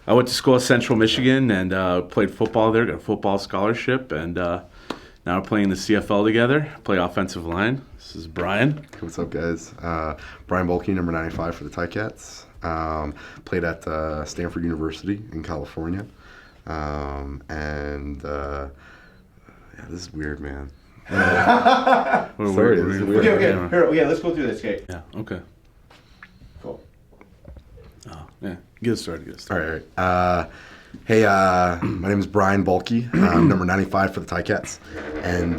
I went to school at Central Michigan and played football there. Got a football scholarship, and now we're playing the CFL together. Play offensive line. This is Brian. What's up, guys? Brian Bulkey, number 95 for the Ticats. Played at Stanford University in California. Yeah, this is weird, man. Sorry, this is weird. Okay. Here, let's go through this, okay? Yeah. Okay. Cool. Oh, yeah. Get us started. All right. Hey, my name is Brian Bulkey. I'm number 95 for the Ticats. And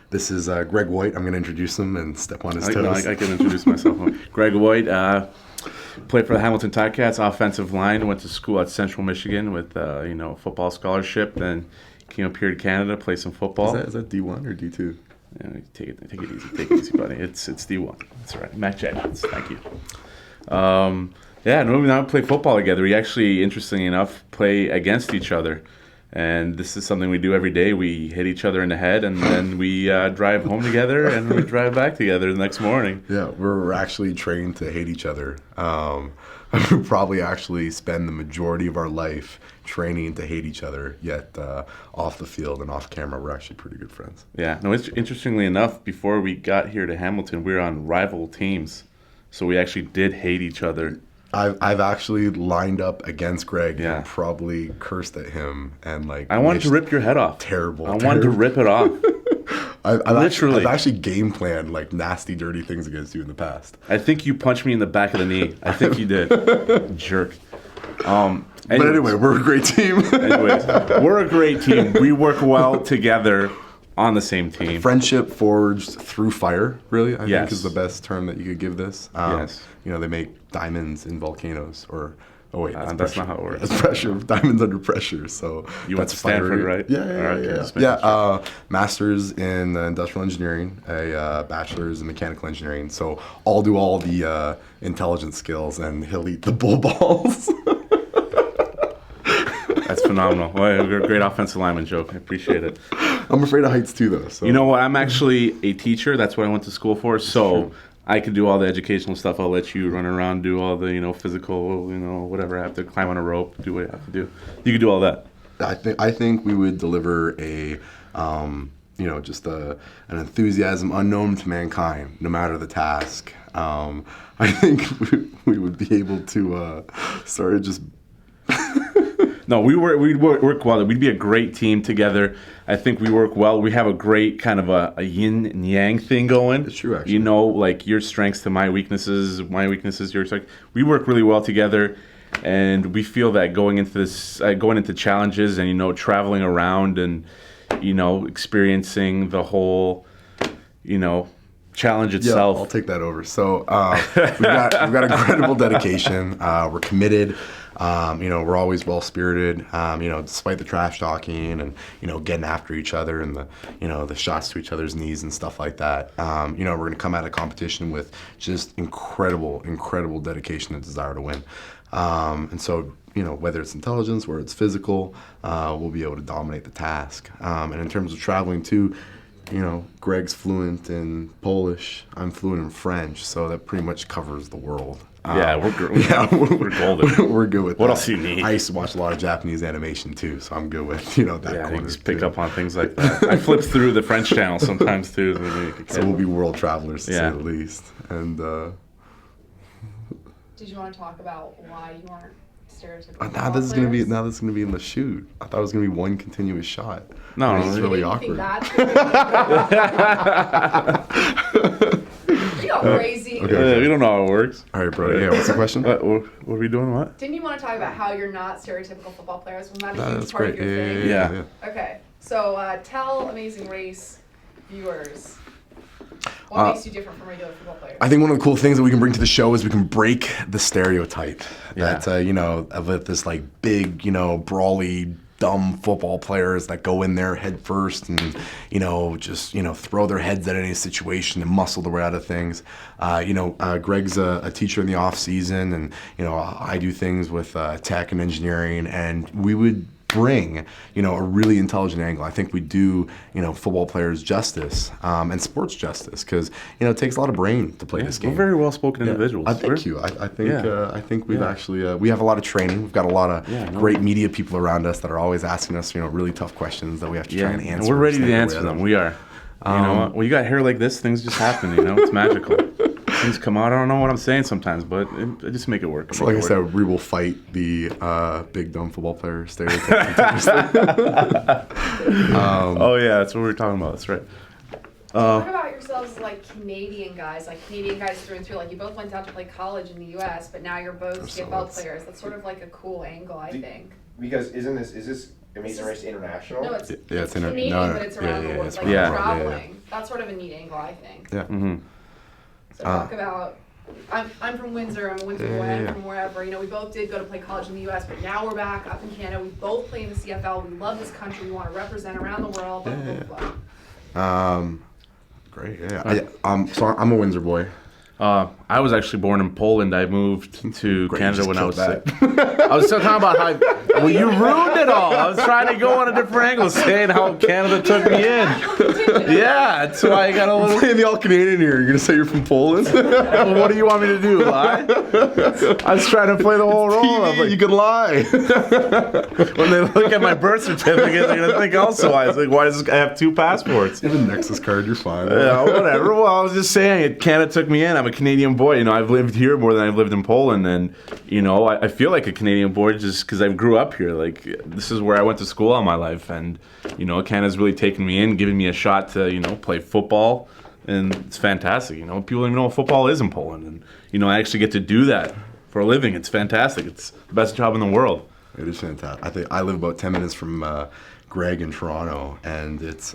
this is Greg White. I'm going to introduce him and step on his toes. I can introduce myself. Greg White. Played for the Hamilton Ticats, offensive line. Went to school at Central Michigan with a football scholarship. Then came up here to Canada, play some football. Is that D1 or D2? Yeah, take it easy, buddy. It's D1. That's right. Matt Jennings. Thank you. We now play football together. We actually, interestingly enough, play against each other. And this is something we do every day. We hit each other in the head, and then we drive home together, and we drive back together the next morning. Yeah, we're actually trained to hate each other. We probably actually spend the majority of our life training to hate each other, yet off the field and off camera, we're actually pretty good friends. Yeah. No, interestingly enough, before we got here to Hamilton, we were on rival teams. So we actually did hate each other. I've actually lined up against Greg Yeah. and probably cursed at him and I wanted to rip your head off. Terrible. I wanted to rip it off. I've actually game planned like nasty, dirty things against you in the past. I think you punched me in the back of the knee. I think you did. Jerk. But anyway, we're a great team. Anyways, we're a great team. We work well together on the same team. Friendship forged through fire, really, I Yes. think is the best term that you could give this. Yes. They make diamonds in volcanoes That's not how it works. That's pressure. Diamonds under pressure. So You went that's to Stanford, fiery. right? Yeah, All right, yeah. just making sure. Master's in industrial engineering, a bachelor's in mechanical engineering. So I'll do all the intelligence skills, and he'll eat the bull balls. That's phenomenal. Well, you're a great offensive lineman, Joe. I appreciate it. I'm afraid of heights too, though. So. You know what? I'm actually a teacher. That's what I went to school for. So I can do all the educational stuff. I'll let you run around, do all the, physical, whatever. I have to climb on a rope, do what I have to do. You can do all that. I think we would deliver an enthusiasm unknown to mankind, no matter the task. I think we would be able to sort of just. No, we'd work well. We'd be a great team together. I think we work well. We have a great kind of a yin and yang thing going. It's true, actually. Like your strengths to my weaknesses, your strengths. We work really well together, and we feel that going into challenges and traveling around and experiencing the whole challenge itself. Yeah, I'll take that over. So we've got incredible dedication. We're committed. We're always well-spirited, despite the trash talking and, getting after each other and the shots to each other's knees and stuff like that. We're going to come out of competition with just incredible dedication and desire to win. And so, whether it's intelligence, whether it's physical, we'll be able to dominate the task. And in terms of traveling too, Greg's fluent in Polish, I'm fluent in French, so that pretty much covers the world. We're golden. We're good with what that. else do you need? I used to watch a lot of Japanese animation too, so I'm good with that. Yeah, corner you just pick too. up on things like that. I flip through the French channel sometimes too. So we'll be world travelers to say the least. And did you want to talk about why you aren't stereotypical? now this is gonna be in the shoot. I thought it was gonna be one continuous shot. No, it's really You awkward. think you go crazy. Okay. We don't know how it works. All right, bro. Yeah, what's the question? What are we doing? What? Didn't you want to talk about how you're not stereotypical football players? Was that a huge That's part great. of your thing? Yeah. Okay, so tell Amazing Race viewers what makes you different from regular football players. I think one of the cool things that we can bring to the show is we can break the stereotype Yeah. that of this like big, brawly, dumb football players that go in there head first and just throw their heads at any situation and muscle their way out of things. Greg's a teacher in the off season, and I do things with tech and engineering, and we would bring, a really intelligent angle. I think we do, football players justice and sports justice because, it takes a lot of brain to play this game. We're very well-spoken individuals. Thank you. I think Yeah. I think we've actually we have a lot of training. We've got a lot of great media people around us that are always asking us, really tough questions that we have to try and answer. And we're ready to answer them. We are. You know what? When you got hair like this, things just happen. It's magical. Things come out. I don't know what I'm saying sometimes, but I just make it work. So like I said, we will fight the big dumb football player stereotype. Oh yeah, that's what we were talking about. That's right. Talk about yourselves as like Canadian guys through and through. Like you both went down to play college in the U.S., but now you're both CFL players. That's sort of like a cool angle, I think. Because is this Amazing Race international? No, it's it's Canadian, but it's around the world. it's Like around traveling. That's sort of a neat angle, I think. Yeah. Mm-hmm. So talk about. I'm from Windsor. I'm a Windsor boy. I'm from wherever. We both did go to play college in the U.S., but now we're back up in Canada. We both play in the CFL. We love this country. We want to represent around the world. Blah, blah, blah. Great. Yeah. So I'm a Windsor boy. I was actually born in Poland. I moved to Great, Canada you when I was just sick. I was still talking about how. Well, you ruined it all. I was trying to go on a different angle, saying how Canada took me in. Yeah, that's why I got a little. Playing the all Canadian here. You're gonna say you're from Poland? Well, what do you want me to do? Lie? I was trying to play the whole role. I was like, you could lie. when they look at my birth certificate, they're gonna think also. I was like, why does this guy have 2 passports? You have a Nexus card. You're fine. Yeah, whatever. Well, I was just saying, Canada took me in. I'm a Canadian boy. I've lived here more than I've lived in Poland, and I feel like a Canadian boy just because I grew up here. Like this is where I went to school all my life, and Canada's really taken me in, giving me a shot to play football, and it's fantastic. People don't even know what football is in Poland, and I actually get to do that for a living. It's fantastic. It's the best job in the world. It is fantastic. I think I live about 10 minutes from Greg in Toronto, and it's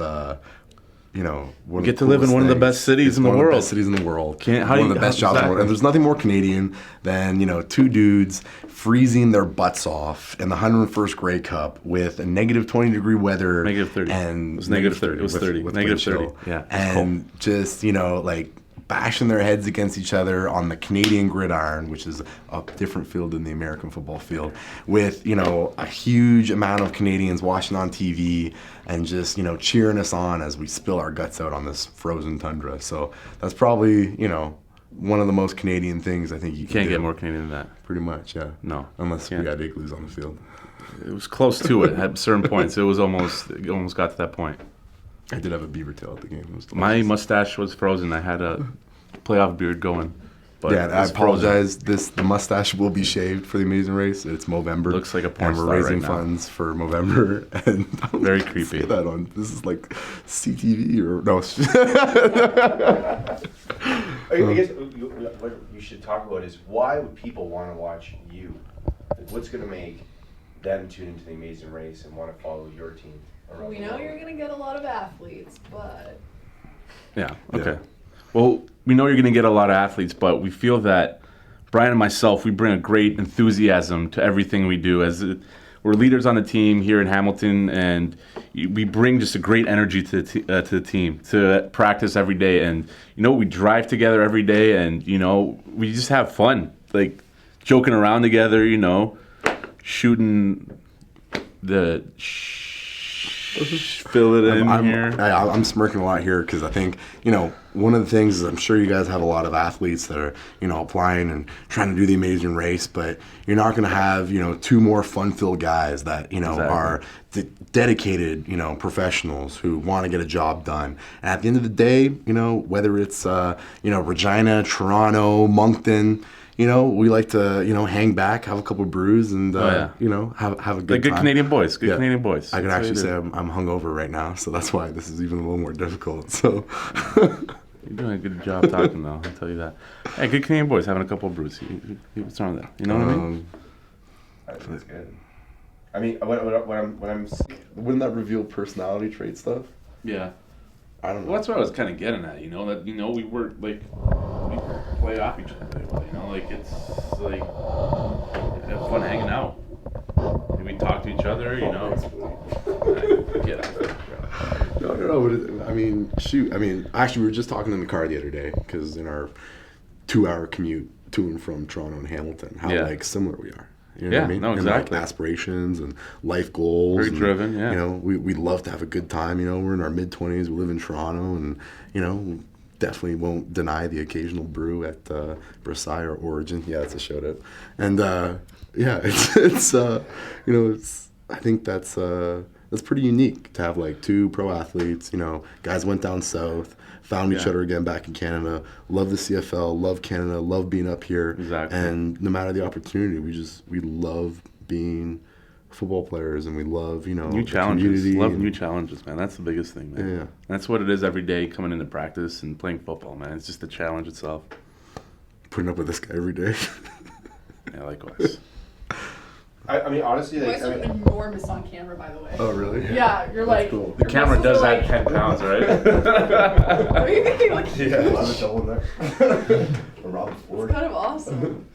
You get to live in one of the best cities in the world. One of the best cities in the world. One of the best jobs in the world. Exactly. And there's nothing more Canadian than, 2 dudes freezing their butts off in the 101st Grey Cup with a negative 20-degree weather. Negative 30. And It was negative 30. It was 30. With Negative wind 30. chill. Yeah, it's And just, bashing their heads against each other on the Canadian gridiron, which is a different field than the American football field, with, a huge amount of Canadians watching on TV and just, cheering us on as we spill our guts out on this frozen tundra. So that's probably, one of the most Canadian things I think you Can't do. get more Canadian than that. Pretty much, yeah. No. Unless we Can't. got igloos on the field. It was close to it at certain points. It almost got to that point. I did have a beaver tail at the game. It was My delicious. mustache was frozen. I had a playoff beard going. But Yeah, I it's frozen. apologize. The mustache will be shaved for the Amazing Race. It's Movember. Looks like a porn and we're star raising right now. funds for Movember. And I'm Very gonna creepy. Say that on this is like CTV or no. I guess what you should talk about is why would people want to watch you? Like, what's going to make them tune into the Amazing Race and want to follow your team around We the know world? you're going to get a lot of athletes, but Yeah. Okay. Well, we know you're going to get a lot of athletes, but we feel that Brian and myself, we bring a great enthusiasm to everything we do. We're leaders on the team here in Hamilton, and we bring just a great energy to the team, to practice every day. And, we drive together every day, and, we just have fun, like joking around together, shooting the fill it in here. I'm smirking a lot here because I think, one of the things is I'm sure you guys have a lot of athletes that are, applying and trying to do the Amazing Race, but you're not going to have, 2 more fun-filled guys that, Exactly. are dedicated, professionals who want to get a job done. And at the end of the day, whether it's, Regina, Toronto, Moncton, we like to, hang back, have a couple of brews, and have a good Like good time. Canadian boys. Good Yeah. Canadian boys. I can That's what actually we say do. I'm hungover right now, so that's why this is even a little more difficult. So, You're doing a good job talking, though. I'll tell you that. Hey, good Canadian boys having a couple of brews. What's wrong with that? You know what I mean? That's good. I mean, what I'm wouldn't that reveal personality trait stuff? Yeah. I don't know. Well, that's what I was kind of getting at. That we work like we play off each other. Like it's like we have fun hanging out. And we talk to each other. Get out of there. No. But I mean, shoot. I mean, actually, we were just talking in the car the other day because in our 2-hour commute to and from Toronto and Hamilton, how Yeah. like similar we are. You know what I mean? No, exactly. And like aspirations and life goals. Very and, driven, yeah. You know, we love to have a good time. You know, we're in our mid-20s. We live in Toronto, and you know, we definitely won't deny the occasional brew at Versailles or Origin. Yeah, it's a shout out. And yeah, it's you know, I think that's pretty unique to have like two pro athletes. You know, guys went down south, found each other again back in Canada. Love the CFL, love Canada, love being up here. Exactly. And no matter the opportunity, we love being football players, and we love, you know, new the challenges. community Love and- new challenges, man. That's the biggest thing, man. Yeah. That's what it is every day coming into practice and playing football, man. It's just the challenge itself. Putting up with this guy every day. Yeah, likewise. I mean, honestly, You like, guys I look mean, enormous on camera, by the way. Oh, really? Yeah, you're like. cool. The your camera muscles does are add like- 10 pounds, right? What do you think? Like, yeah, I'm a double neck. Around the floor. it's kind of awesome.